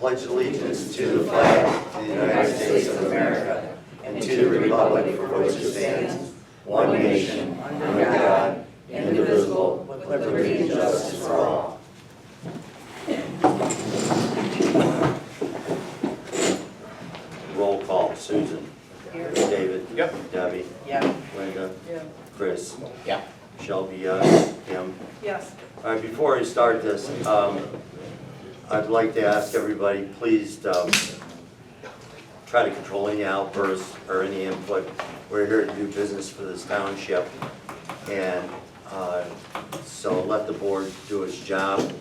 pledge allegiance to the flag of the United States of America and to the republic for which it stands, one nation, under God, indivisible, with liberty and justice for all. Roll call. Susan. Here. David. Yep. Debbie. Yeah. Linda. Yeah. Chris. Yeah. Shelby, yes. Kim. Yes. All right, before I start this, I'd like to ask everybody, please try to control any outbursts or any input. We're here to do business for this township, and so let the board do its job.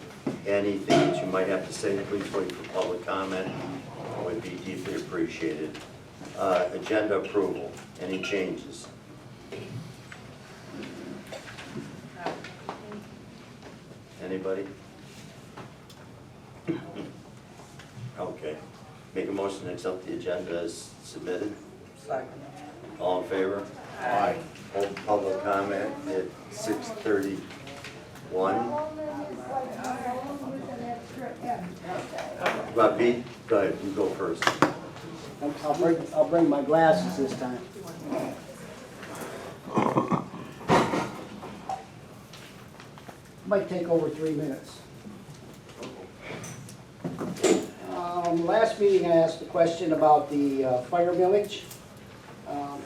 Anything that you might have to say, please wait for public comment. It would be deeply appreciated. Agenda approval, any changes? Anybody? Okay. Make a motion to accept the agenda as submitted. Second. All in favor? Aye. Hold public comment at 6:31. But Pete, go ahead, you go first. I'll bring my glasses this time. Might take over 3 minutes. Last meeting I asked a question about the fire millage,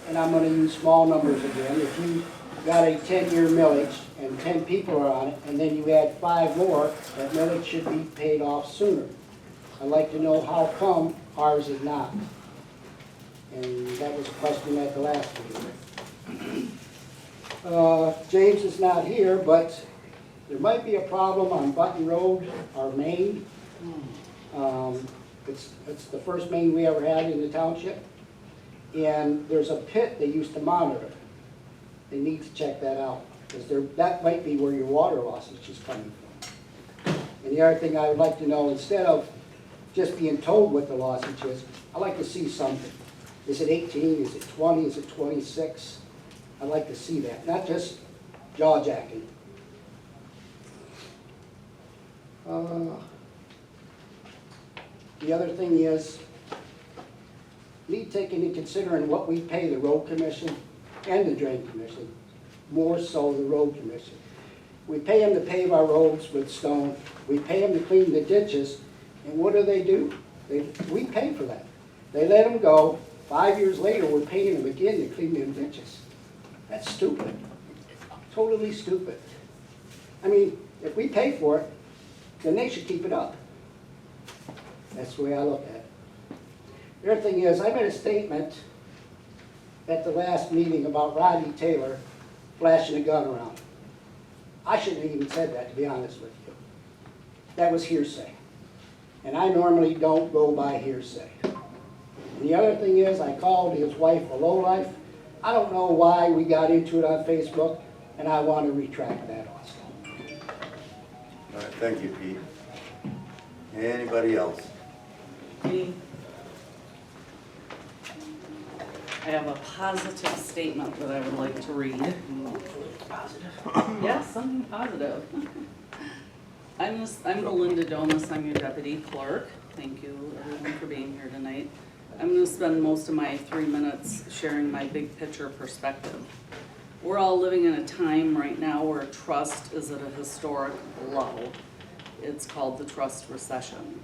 and I'm going to use small numbers again. If you got a 10-year millage and 10 people are on it, and then you add 5 more, that millage should be paid off sooner. I'd like to know how come ours is not. And that was a question at the last meeting. James is not here, but there might be a problem on Button Road, our main. It's the first main we ever had in the township. And there's a pit they used to monitor. They need to check that out, because that might be where your water loss is just coming from. And the other thing I would like to know, instead of just being told what the lossage is, I'd like to see something. Is it 18, is it 20, is it 26? I'd like to see that, not just jaw-jacking. The other thing is, need taking into considering what we pay the road commission and the drain commission, more so the road commission. We pay them to pave our roads with stone, we pay them to clean the ditches, and what do? We pay for that. They let them go, 5 years later we're paying them again to clean them ditches. That's stupid, totally stupid. I mean, if we pay for it, then they should keep it up. That's the way I look at it. The other thing is, I made a statement at the last meeting about Rodney Taylor flashing a gun around. I shouldn't have even said that, to be honest with you. That was hearsay. And I normally don't go by hearsay. And the other thing is, I called his wife a lowlife. I don't know why we got into it on Facebook, and I want to retract that also. All right, thank you, Pete. Anybody else? Me. I have a positive statement that I would like to read. Positive. Yes, something positive. I'm Belinda Domas, I'm your deputy clerk. Thank you everyone for being here tonight. I'm going to spend most of my 3 minutes sharing my big picture perspective. We're all living in a time right now where trust is at a historic low. It's called the trust recession.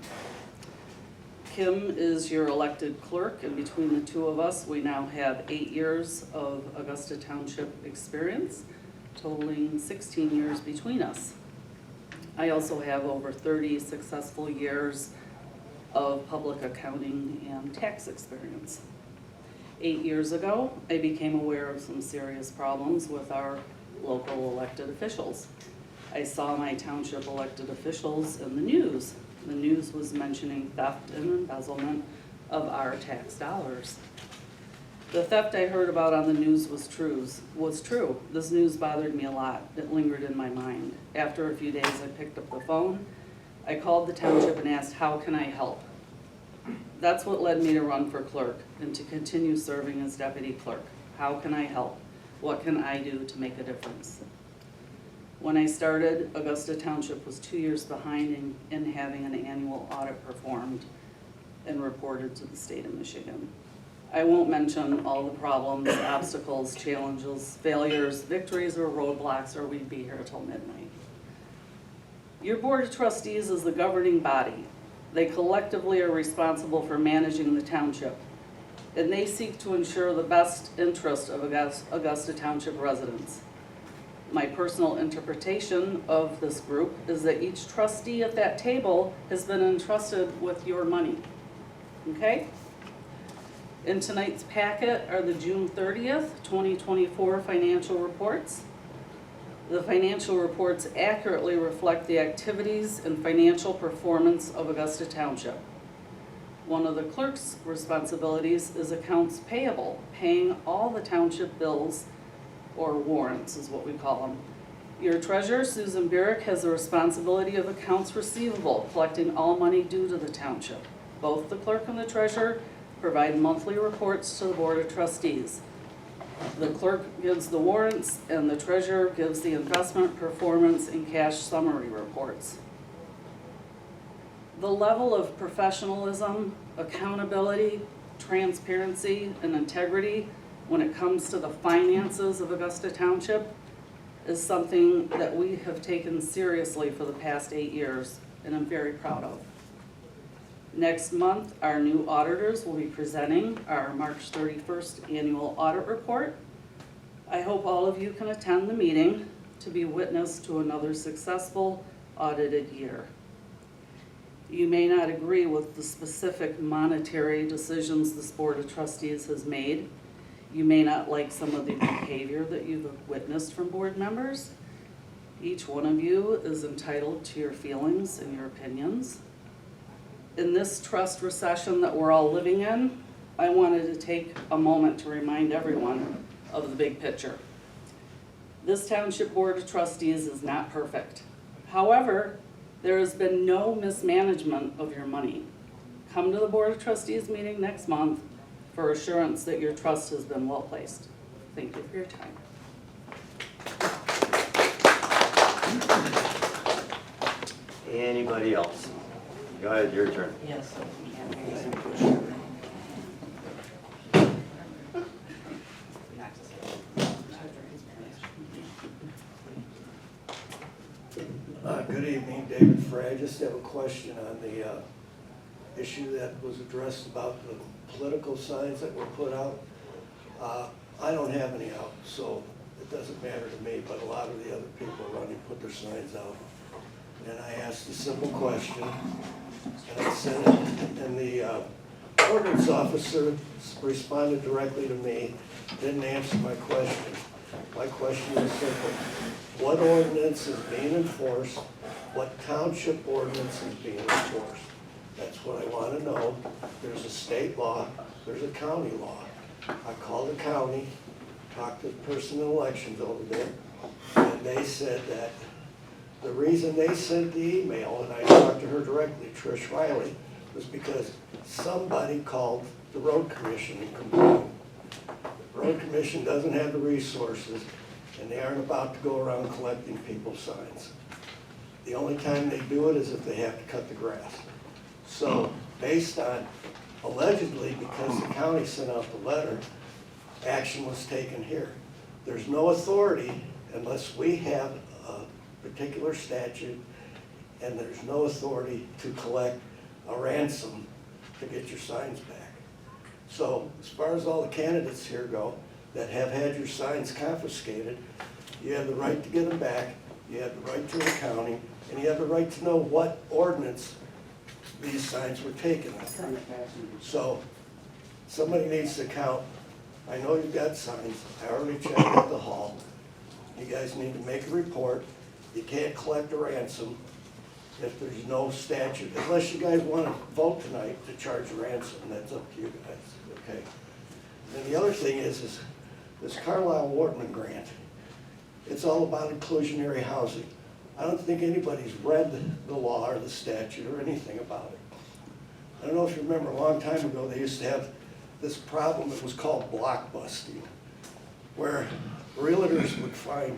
Kim is your elected clerk, and between the two of us, we now have 8 years of Augusta Township experience, totaling 16 years between us. I also have over 30 successful years of public accounting and tax experience. 8 years ago, I became aware of some serious problems with our local elected officials. I saw my township elected officials in the news. The news was mentioning theft and embezzlement of our tax dollars. The theft I heard about on the news was true. This news bothered me a lot. It lingered in my mind. After a few days, I picked up the phone. I called the township and asked, how can I help? That's what led me to run for clerk and to continue serving as deputy clerk. How can I help? What can I do to make a difference? When I started, Augusta Township was 2 years behind in having an annual audit performed. and reported to the state of Michigan. I won't mention all the problems, obstacles, challenges, failures, victories, or roadblocks, or we'd be here till midnight. Your Board of Trustees is the governing body. They collectively are responsible for managing the township, and they seek to ensure the best interest of Augusta Township residents. My personal interpretation of this group is that each trustee at that table has been entrusted with your money, okay? In tonight's packet are the June 30th, 2024 financial reports. The financial reports accurately reflect the activities and financial performance of Augusta Township. One of the clerk's responsibilities is accounts payable, paying all the township bills, or warrants is what we call them. Your treasurer, Susan Burek, has the responsibility of accounts receivable, collecting all money due to the township. Both the clerk and the treasurer provide monthly reports to the Board of Trustees. The clerk gives the warrants and the treasurer gives the investment, performance, and cash summary reports. The level of professionalism, accountability, transparency, and integrity when it comes to the finances of Augusta Township is something that we have taken seriously for the past 8 years, and I'm very proud of. Next month, our new auditors will be presenting our March 31st annual audit report. I hope all of you can attend the meeting to be witness to another successful audited year. You may not agree with the specific monetary decisions this Board of Trustees has made. You may not like some of the behavior that you've witnessed from board members. Each one of you is entitled to your feelings and your opinions. In this trust recession that we're all living in, I wanted to take a moment to remind everyone of the big picture. This Township Board of Trustees is not perfect. However, there has been no mismanagement of your money. Come to the Board of Trustees meeting next month for assurance that your trust has been well placed. Thank you for your time. Anybody else? Go ahead, your turn. Yes. Good evening, David Frey. I just have a question on the issue that was addressed about the political signs that were put out. I don't have any out, so it doesn't matter to me, but a lot of the other people running put their signs out. And I asked a simple question, and I sent it, and the ordinance officer responded directly to me, didn't answer my question. My question was simple. What ordinance is being enforced? What township ordinance is being enforced? That's what I want to know. There's a state law, there's a county law. I called the county, talked to the person in elections over there, and they said that the reason they sent the email, and I talked to her directly, Trish Riley, was because somebody called the road commission and complained. The road commission doesn't have the resources, and they aren't about to go around collecting people's signs. The only time they do it is if they have to cut the grass. So based on, allegedly, because the county sent out the letter, action was taken here. There's no authority unless we have a particular statute, and there's no authority to collect a ransom to get your signs back. So as far as all the candidates here go that have had your signs confiscated, you have the right to get them back, you have the right to accounting, and you have the right to know what ordinance these signs were taken on. So somebody needs to count. I know you've got signs. I already checked at the hall. You guys need to make a report. You can't collect a ransom if there's no statute, unless you guys want to vote tonight to charge a ransom. That's up to you guys, okay? And the other thing is this Carlisle Wortman grant. It's all about inclusionary housing. I don't think anybody's read the law or the statute or anything about it. I don't know if you remember, a long time ago, they used to have this problem that was called blockbusting, where realtors would find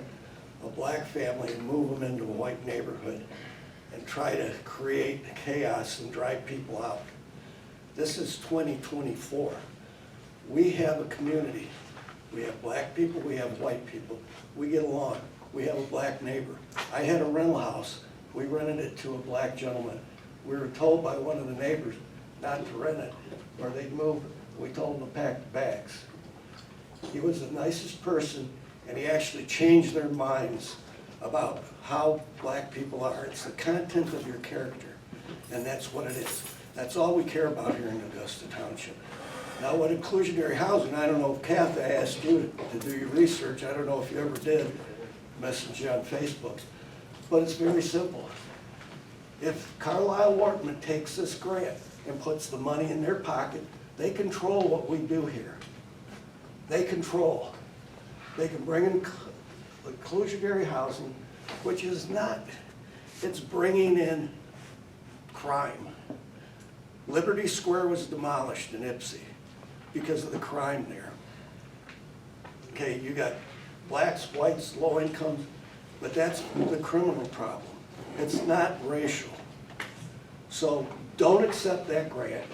a black family and move them into a white neighborhood and try to create chaos and drive people out. This is 2024. We have a community. We have black people, we have white people. We get along. We have a black neighbor. I had a rental house. We rented it to a black gentleman. We were told by one of the neighbors not to rent it, or they'd move. We told them to pack the bags. He was the nicest person, and he actually changed their minds about how black people are. It's the content of your character, and that's what it is. That's all we care about here in Augusta Township. Now, what inclusionary housing, I don't know if Kath asked you to do your research. I don't know if you ever did, message you on Facebook, but it's very simple. If Carlisle Wortman takes this grant and puts the money in their pocket, they control what we do here. They control. They can bring in inclusionary housing, which is not, it's bringing in crime. Liberty Square was demolished in Ipsy because of the crime there. Okay, you got blacks, whites, low incomes, but that's the criminal problem. It's not racial. So don't accept that grant,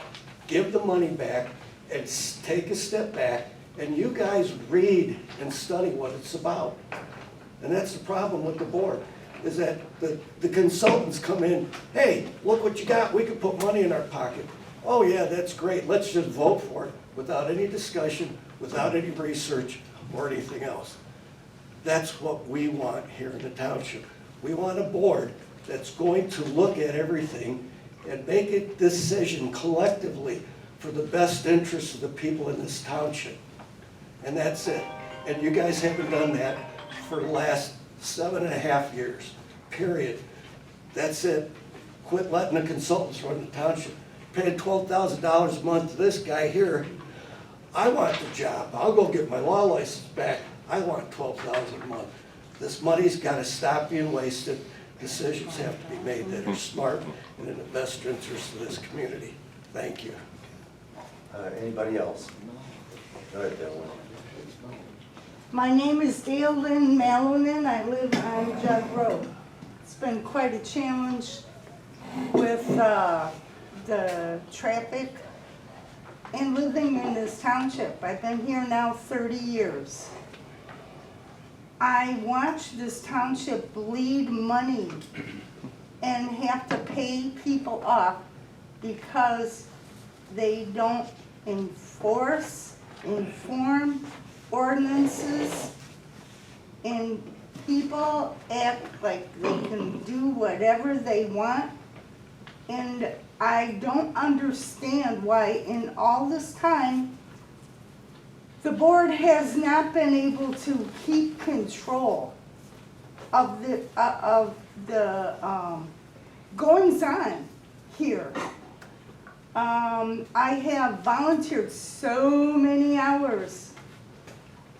give the money back, and take a step back, and you guys read and study what it's about. And that's the problem with the board, is that the consultants come in, hey, look what you got, we could put money in our pocket. Oh yeah, that's great, let's just vote for it, without any discussion, without any research, or anything else. That's what we want here in the township. We want a board that's going to look at everything and make a decision collectively for the best interests of the people in this township. And that's it. And you guys haven't done that for the last 7.5 years, period. That's it. Quit letting the consultants run the township. Paying $12,000 a month to this guy here. I want the job. I'll go get my law license back. I want $12,000 a month. This money's got to stop being wasted. Decisions have to be made that are smart and in the best interest of this community. Thank you. Anybody else? Go ahead, Dylan. My name is Dale Lynn Malonen. I live on Jug Road. It's been quite a challenge with the traffic and living in this township. I've been here now 30 years. I watch this township bleed money and have to pay people off because they don't inform ordinances, and people act like they can do whatever they want. And I don't understand why in all this time, the board has not been able to keep control of the goings on here. I have volunteered so many hours.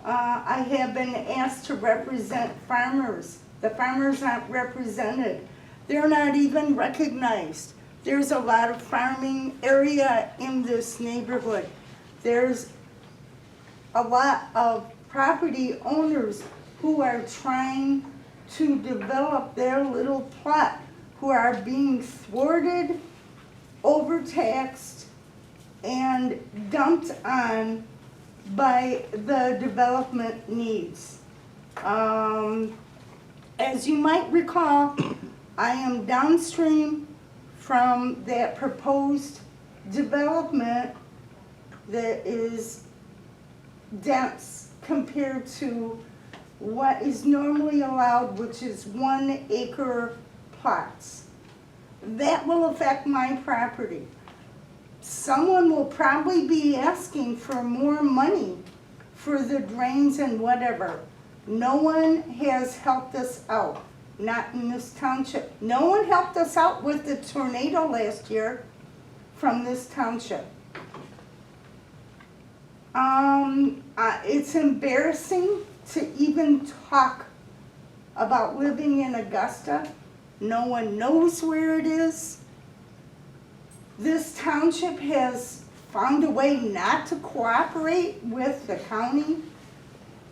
I have been asked to represent farmers. The farmers aren't represented. They're not even recognized. There's a lot of farming area in this neighborhood. There's a lot of property owners who are trying to develop their little plot, who are being thwarted, overtaxed, and dumped on by the development needs. As you might recall, I am downstream from that proposed development that is dense compared to what is normally allowed, which is 1 acre plots. That will affect my property. Someone will probably be asking for more money for the drains and whatever. No one has helped us out, not in this township. No one helped us out with the tornado last year from this township. It's embarrassing to even talk about living in Augusta. No one knows where it is. This township has found a way not to cooperate with the county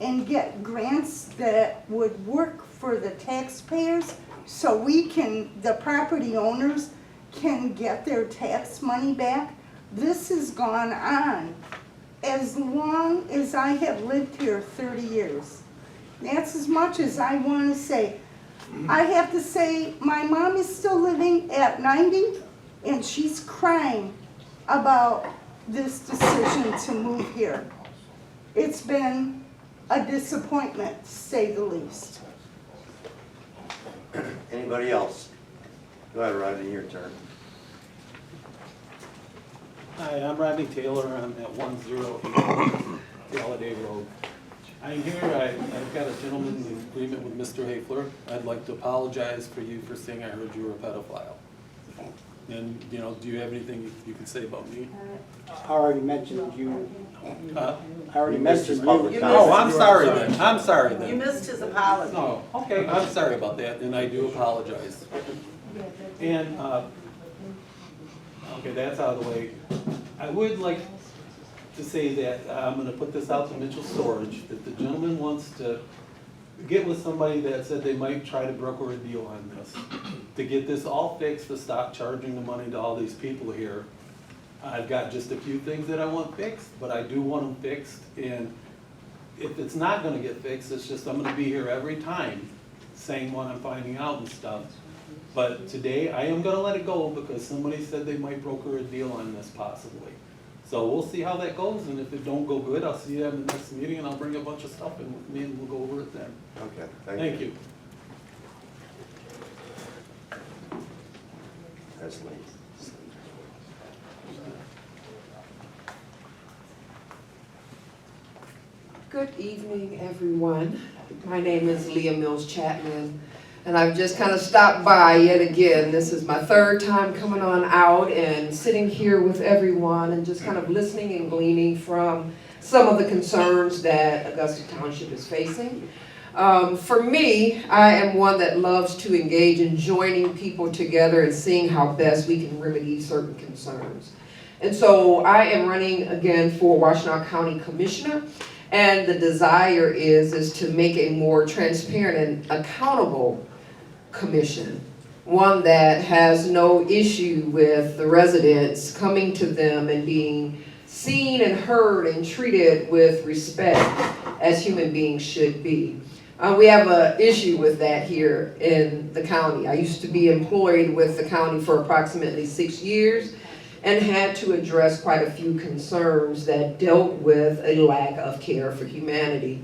and get grants that would work for the taxpayers so we can, the property owners, can get their tax money back. This has gone on as long as I have lived here, 30 years. That's as much as I want to say. I have to say, my mom is still living at 90, and she's crying about this decision to move here. It's been a disappointment, to say the least. Anybody else? Go ahead, Rodney, your turn. Hi, I'm Rodney Taylor. I'm at 108 Galladay Road. I'm here, I've got a gentleman's agreement with Mr. Hafler. I'd like to apologize for you for saying I heard you were a pedophile. And, you know, do you have anything you can say about me? I already mentioned you, Huh? I already You missed his mentioned public you. comment. Oh, I'm sorry then, I'm sorry You then. missed his apology. No, okay, I'm sorry about that, and I do apologize. And, okay, that's out of the way. I would like to say that I'm gonna put this out to Mitchell Storage, that the gentleman wants to get with somebody that said they might try to broker a deal on this. To get this all fixed, to stop charging the money to all these people here. I've got just a few things that I want fixed, but I do want them fixed, and if it's not gonna get fixed, it's just I'm gonna be here every time, saying what I'm finding out and stuff. But today, I am gonna let it go because somebody said they might broker a deal on this possibly. So we'll see how that goes, and if it don't go good, I'll see you at the next meeting, and I'll bring a bunch of stuff in with me, and we'll go over it then. Okay, Thank you. That's late. Good evening, everyone. My name is Leah Mills Chapman, and I've just kind of stopped by yet again. This is my third time coming on out and sitting here with everyone and just kind of listening and gleaning from some of the concerns that Augusta Township is facing. For me, I am one that loves to engage in joining people together and seeing how best we can remedy certain concerns. And so I am running again for Washtenaw County Commissioner. And the desire is to make a more transparent and accountable commission. One that has no issue with the residents coming to them and being seen and heard and treated with respect as human beings should be. We have an issue with that here in the county. I used to be employed with the county for approximately 6 years and had to address quite a few concerns that dealt with a lack of care for humanity.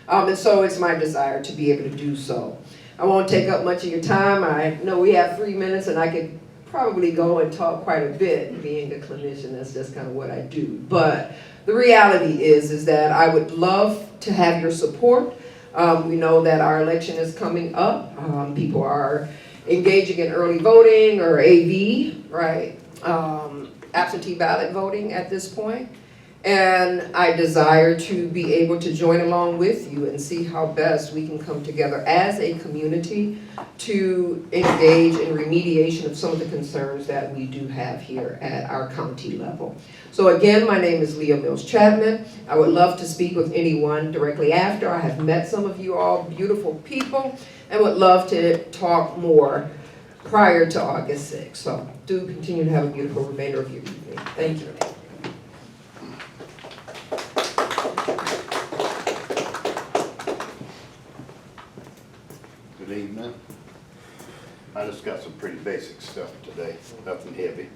And so it's my desire to be able to do so. I won't take up much of your time. I know we have 3 minutes and I could probably go and talk quite a bit. Being a clinician, that's just kind of what I do. But the reality is that I would love to have your support. We know that our election is coming up. People are engaging in early voting or AV, right? Absentee ballot voting at this point. And I desire to be able to join along with you and see how best we can come together as a community to engage in remediation of some of the concerns that we do have here at our county level. So again, my name is Leah Mills Chapman. I would love to speak with anyone directly after. I have met some of you all beautiful people and would love to talk more prior to August 6th. So do continue to have a beautiful remainder of your evening. Thank you. Good evening. I just got some pretty basic stuff today, nothing heavy.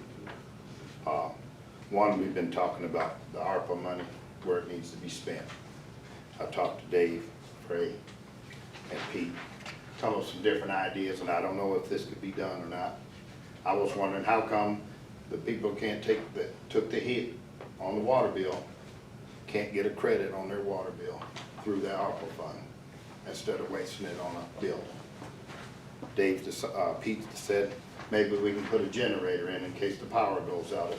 One, we've been talking about the ARPA money, where it needs to be spent. I talked to Dave, Frey, and Pete, come up with some different ideas, and I don't know if this could be done or not. I was wondering how come the people took the hit on the water bill, can't get a credit on their water bill through the ARPA fund, instead of wasting it on a bill. Pete said maybe we can put a generator in case the power goes out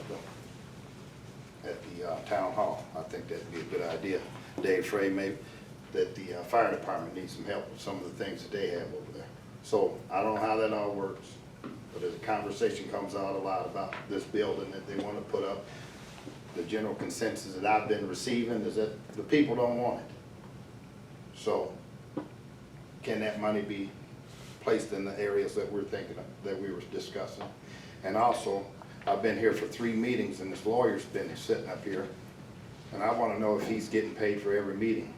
at the town hall. I think that'd be a good idea. Dave Frey, maybe that the fire department needs some help with some of the things that they have over there. So I don't know how that all works, but as a conversation comes out a lot about this building that they want to put up, the general consensus that I've been receiving is that the people don't want it. So can that money be placed in the areas that we're thinking of, that we were discussing? And also, I've been here for 3 meetings and this lawyer's been sitting up here. And I wanna know if he's getting paid for every meeting.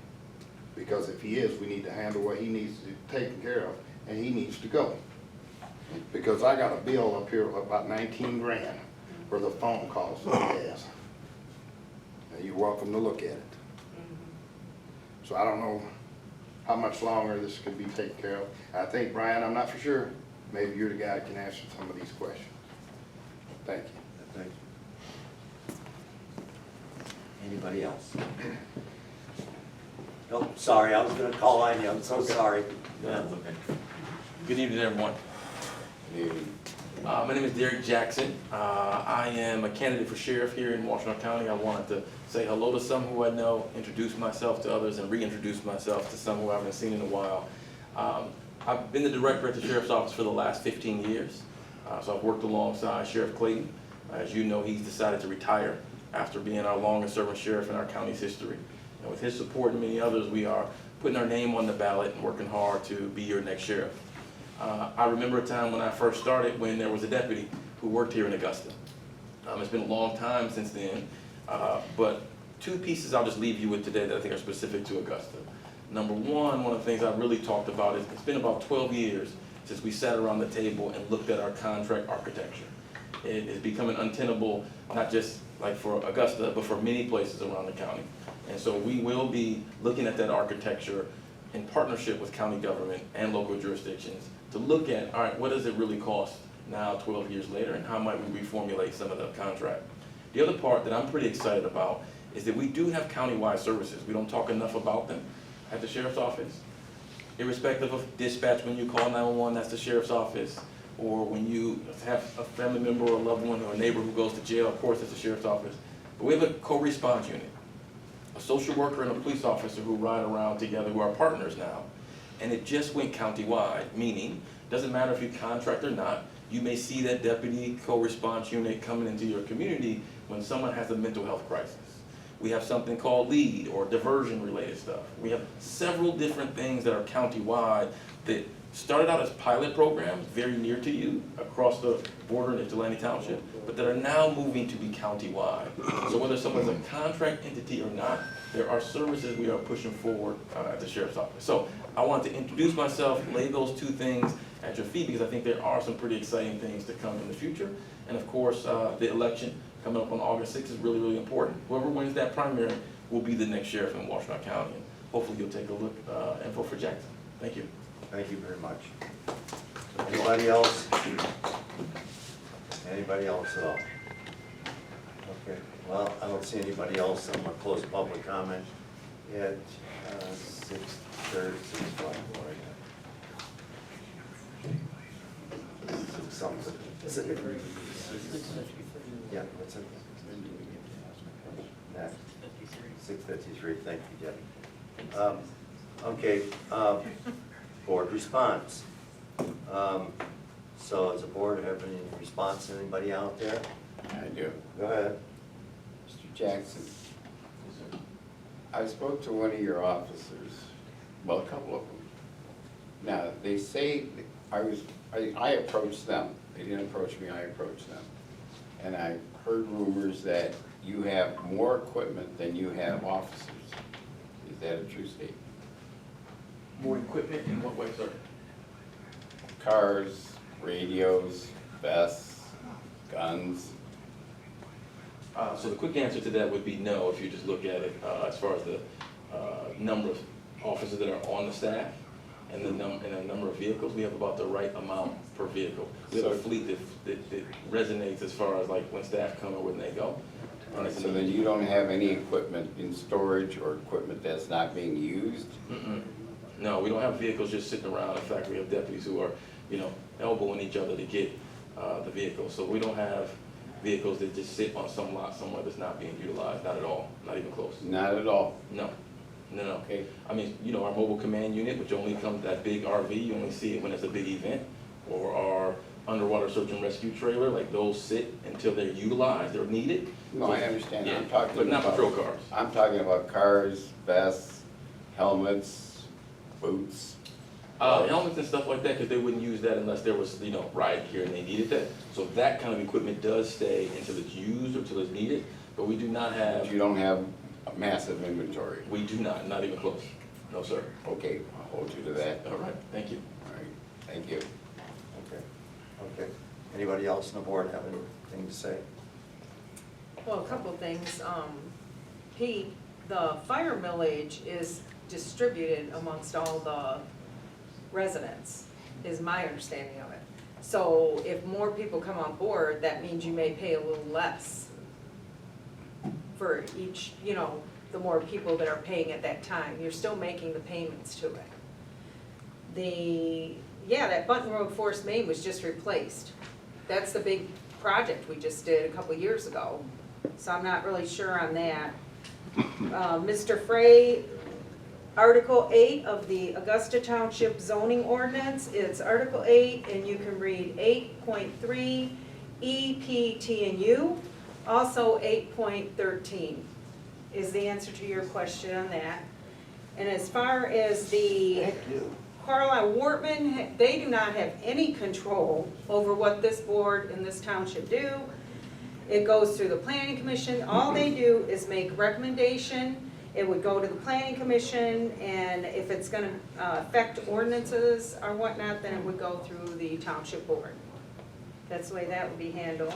Because if he is, we need to handle what he needs to take care of, and he needs to go. Because I got a bill up here of about 19 grand for the phone calls that he has. And you're welcome to look at it. So I don't know how much longer this could be taken care of. I think, Brian, I'm not for sure, maybe you're the guy that can answer some of these questions. Thank you. Thank you. Anybody else? Nope, sorry, I was gonna call on you, I'm so sorry. Yeah, that's okay. Good evening, everyone. My name is Derek Jackson. I am a candidate for sheriff here in Washington County. I wanted to say hello to some who I know, introduce myself to others, and reintroduce myself to some who I haven't seen in a while. I've been the director at the sheriff's office for the last 15 years. So I've worked alongside Sheriff Clayton. As you know, he's decided to retire after being our longest serving sheriff in our county's history. And with his support and many others, we are putting our name on the ballot and working hard to be your next sheriff. I remember a time when I first started when there was a deputy who worked here in Augusta. It's been a long time since then, but 2 pieces I'll just leave you with today that I think are specific to Augusta. Number one of the things I've really talked about is it's been about 12 years since we sat around the table and looked at our contract architecture. It is becoming untenable, not just like for Augusta, but for many places around the county. And so we will be looking at that architecture in partnership with county government and local jurisdictions to look at, all right, what does it really cost now 12 years later, and how might we reformulate some of the contract? The other part that I'm pretty excited about is that we do have countywide services. We don't talk enough about them at the sheriff's office. Irrespective of dispatch, when you call 911, that's the sheriff's office. Or when you have a family member or a loved one or a neighbor who goes to jail, of course, that's the sheriff's office. But we have a co-response unit, a social worker and a police officer who ride around together, who are partners now. And it just went countywide, meaning, doesn't matter if you contract or not, you may see that deputy co-response unit coming into your community when someone has a mental health crisis. We have something called LEAD, or diversion related stuff. We have several different things that are countywide that started out as pilot programs very near to you across the border in Ypsilanti Township, but that are now moving to be countywide. So whether someone's a contract entity or not, there are services we are pushing forward at the sheriff's office. So I wanted to introduce myself, lay those 2 things at your feet, because I think there are some pretty exciting things to come in the future. And of course, the election coming up on August 6th is really, really important. Whoever wins that primary will be the next sheriff in Washington County. And hopefully you'll take a look and vote for Jackson. Thank you. Thank you very much. Anybody else? Anybody else at all? Okay, well, I don't see anybody else. I'm gonna close public comment at 6:30, 6:05. Something. Is it? Yeah, what's it? Next. 6:53, thank you, Debbie. Okay, board response. So does the board have any response, anybody out there? I do. Go ahead. Mr. Jackson, I spoke to one of your officers, well, a couple of them. Now, they say, I approached them. They didn't approach me, I approached them. And I heard rumors that you have more equipment than you have officers. Is that a true statement? More equipment in what way, sir? Cars, radios, vests, guns. So the quick answer to that would be no, if you just look at it as far as the number of officers that are on the staff and the number of vehicles. We have about the right amount per vehicle. We have a fleet that resonates as far as like when staff come or when they go. All right, so then you don't have any equipment in storage or equipment that's not being used? No, we don't have vehicles just sitting around. In fact, we have deputies who are, elbowing each other to get the vehicles. So we don't have vehicles that just sit on some lot somewhere that's not being utilized, not at all, not even close. Not at all? No. Okay. I mean, our mobile command unit, which only comes that big RV, you only see it when it's a big event, or our underwater search and rescue trailer, like those sit until they're utilized or needed. No, I understand. Yeah, I'm talking but not about patrol cars. I'm talking about cars, vests, helmets, boots. Helmets and stuff like that, because they wouldn't use that unless there was, riot here and they needed that. So that kind of equipment does stay until it's used or until it's needed, but we do not But have, you don't have a massive inventory. we do not even close. No, sir. Okay, I'll hold you to that. All right, thank you. All right, thank you. Okay. Anybody else on the board have anything to say? Well, a couple of things. Pete, the fire millage is distributed amongst all the residents, is my understanding of it. So if more people come on board, that means you may pay a little less for each, the more people that are paying at that time. You're still making the payments to it. That Button Road Force Main was just replaced. That's the big project we just did a couple of years ago. So I'm not really sure on that. Mr. Frey, Article 8 of the Augusta Township zoning ordinance, it's Article 8, and you can read 8.3 E, P, T, and U. Also 8.13 is the answer to your question on that. And as far as the Thank you. Carlisle Wortman, they do not have any control over what this board and this township do. It goes through the planning commission. All they do is make recommendation. It would go to the planning commission, and if it's gonna affect ordinances or whatnot, then it would go through the township board. That's the way that would be handled.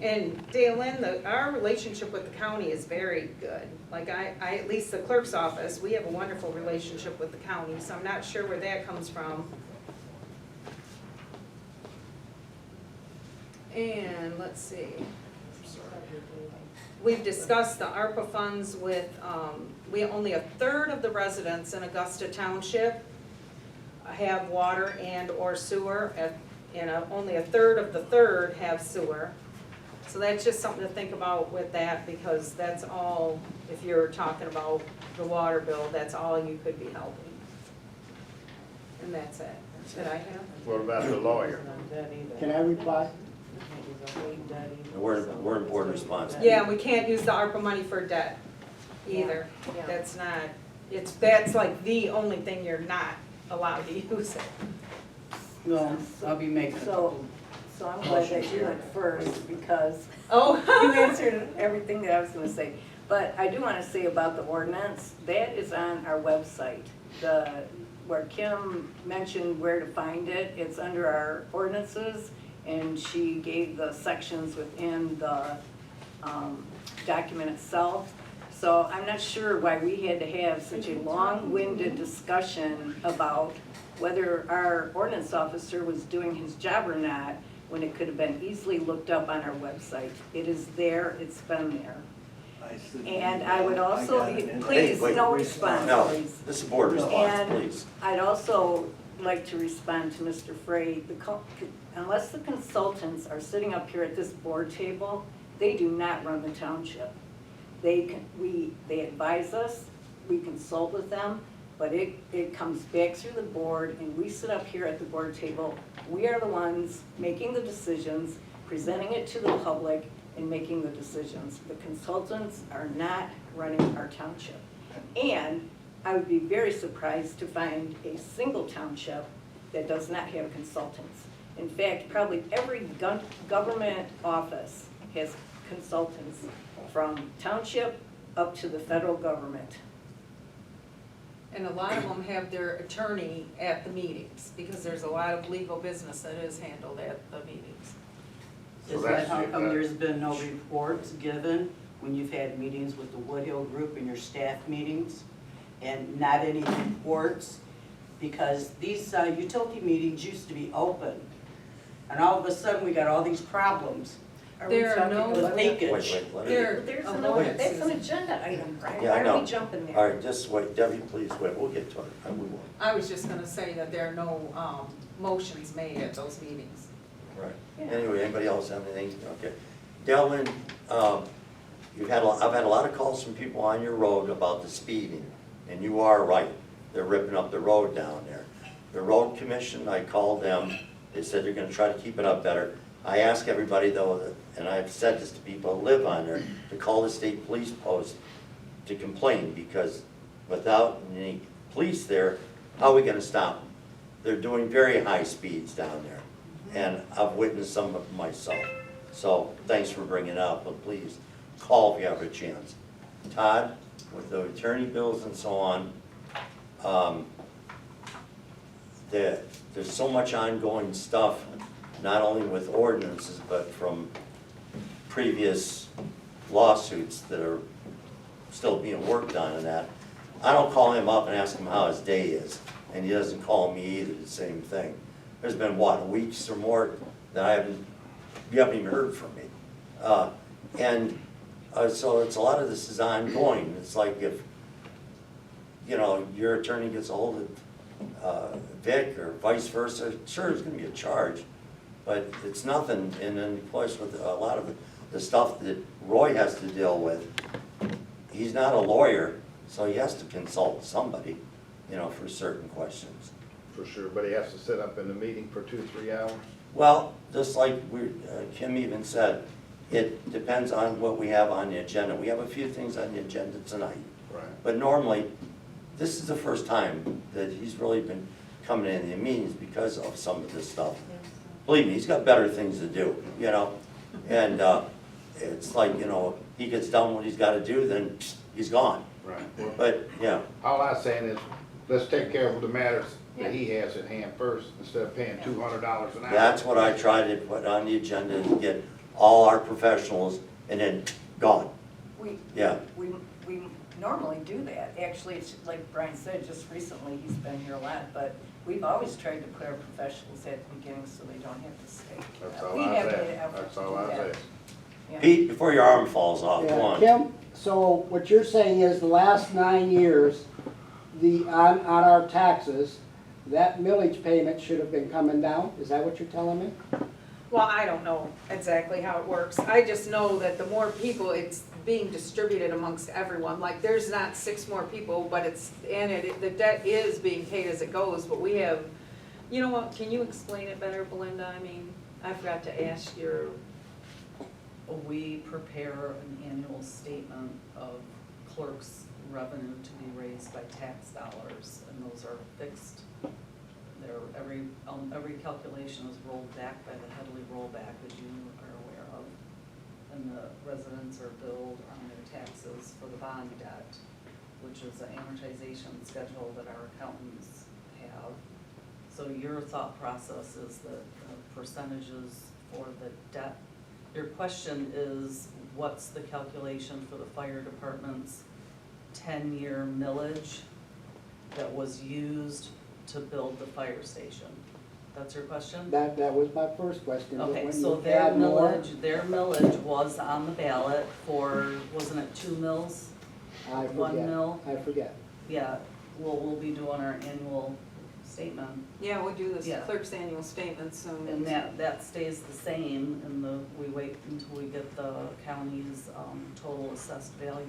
And Dalen, our relationship with the county is very good. Like at least the clerk's office, we have a wonderful relationship with the county, so I'm not sure where that comes from. And let's see. We've discussed the ARPA funds with, only a third of the residents in Augusta Township have water and or sewer, and only a third of the third have sewer. So that's just something to think about with that, because that's all, if you're talking about the water bill, that's all you could be helping. And that's it. Did I have? What about the lawyer? Can I reply? We're in board response. Yeah, we can't use the ARPA money for debt either. Yeah. That's not, that's like the only thing you're not allowed to use it. No, I'll be making a couple. So I'm glad that you went first, because Oh. you answered everything that I was gonna say. But I do wanna say about the ordinance, that is on our website. Where Kim mentioned where to find it, it's under our ordinances, and she gave the sections within the document itself. So I'm not sure why we had to have such a long-winded discussion about whether our ordinance officer was doing his job or not, when it could have been easily looked up on our website. It is there, it's been there. I see. And I would also, got it in. please, Hey, wait. no response, No, please. this is board response, And please. I'd also like to respond to Mr. Frey. Unless the consultants are sitting up here at this board table, they do not run the township. They advise us, we consult with them, but it comes back through the board, and we sit up here at the board table. We are the ones making the decisions, presenting it to the public, and making the decisions. The consultants are not running our township. And I would be very surprised to find a single township that does not have consultants. In fact, probably every government office has consultants, from township up to the federal government. And a lot of them have their attorney at the meetings, because there's a lot of legal business that is handled at the meetings. So Is that's that how it, come that- there's been no reports given when you've had meetings with the Woodhill Group and your staff meetings? And not any reports? Because these utility meetings used to be open. And all of a sudden, we got all these problems Are we There are talking no- with about- leakage. Wait, let me. There- There's Oh, another, wait, that's an Susan. agenda item, Brian. Yeah, I Why are know. we jumping there? All right, just wait, Debbie, please wait, we'll get to it. We will. I was just gonna say that there are no motions made at those meetings. Right. Yeah. Anyway, anybody else have anything? Okay. Delvin, I've had a lot of calls from people on your road about the speeding, and you are right. They're ripping up the road down there. The road commission, I called them, they said they're gonna try to keep it up better. I ask everybody though, and I've said this to people who live on there, to call the state police post to complain, because without any police there, how are we gonna stop them? They're doing very high speeds down there, and I've witnessed some of them myself. So, thanks for bringing it up, but please, call if you have a chance. Todd, with the attorney bills and so on, there's so much ongoing stuff, not only with ordinances, but from previous lawsuits that are still being worked on and that. I don't call him up and ask him how his day is, and he doesn't call me either, the same thing. There's been, what, weeks or more that you haven't even heard from me. So it's a lot of this is ongoing. It's like if, you know, your attorney gets a hold of Vic or vice versa, sure, there's gonna be a charge, but it's nothing. And then of course with a lot of the stuff that Roy has to deal with, he's not a lawyer, so he has to consult somebody, you know, for certain questions. For sure, but he has to sit up in the meeting for 2-3 hours? Well, just like Kim even said, it depends on what we have on the agenda. We have a few things on the agenda tonight. Right. But normally, this is the first time that he's really been coming in the meetings because of some of this stuff. Believe me, he's got better things to do, you know? And it's like, you know, he gets done what he's gotta do, then he's gone. Right. But, yeah, All I'm saying is, let's take care of the matters that he has at hand first, instead of paying $200 an hour. that's what I try to put on the agenda, to get all our professionals and then gone. We, Yeah. we normally do that. Actually, it's like Brian said, just recently, he's been here a lot, but we've always tried to put our professionals at the beginning so they don't have to stay. That's all We I have made said. an effort That's to all do I that. said. Yeah. Pete, before your arm falls off, go Yeah, on. Kim, so what you're saying is the last 9 years, on our taxes, that millage payment should have been coming down? Is that what you're telling me? Well, I don't know exactly how it works. I just know that the more people, it's being distributed amongst everyone. Like, there's not 6 more people, but the debt is being paid as it goes, but we have, you know what, can you explain it better, Belinda? I mean, I forgot to ask your, We prepare an annual statement of clerk's revenue to be raised by tax dollars, and those are fixed. Every calculation is rolled back by the Headley rollback, as you are aware of. And the residents are billed on their taxes for the bond debt, which is an amortization schedule that our accountants have. So your thought process is that the percentages for the debt. Your question is, what's the calculation for the fire department's 10-year millage that was used to build the fire station? That's your question? That was my first question. but Okay, when so you their add more, millage was on the ballot for, wasn't it 2 mills? I 1 forget. mill? I forget. Yeah, well, we'll be doing our annual statement, yeah, we do this Yeah. clerk's annual statement, so. and that stays the same, and we wait until we get the county's total assessed value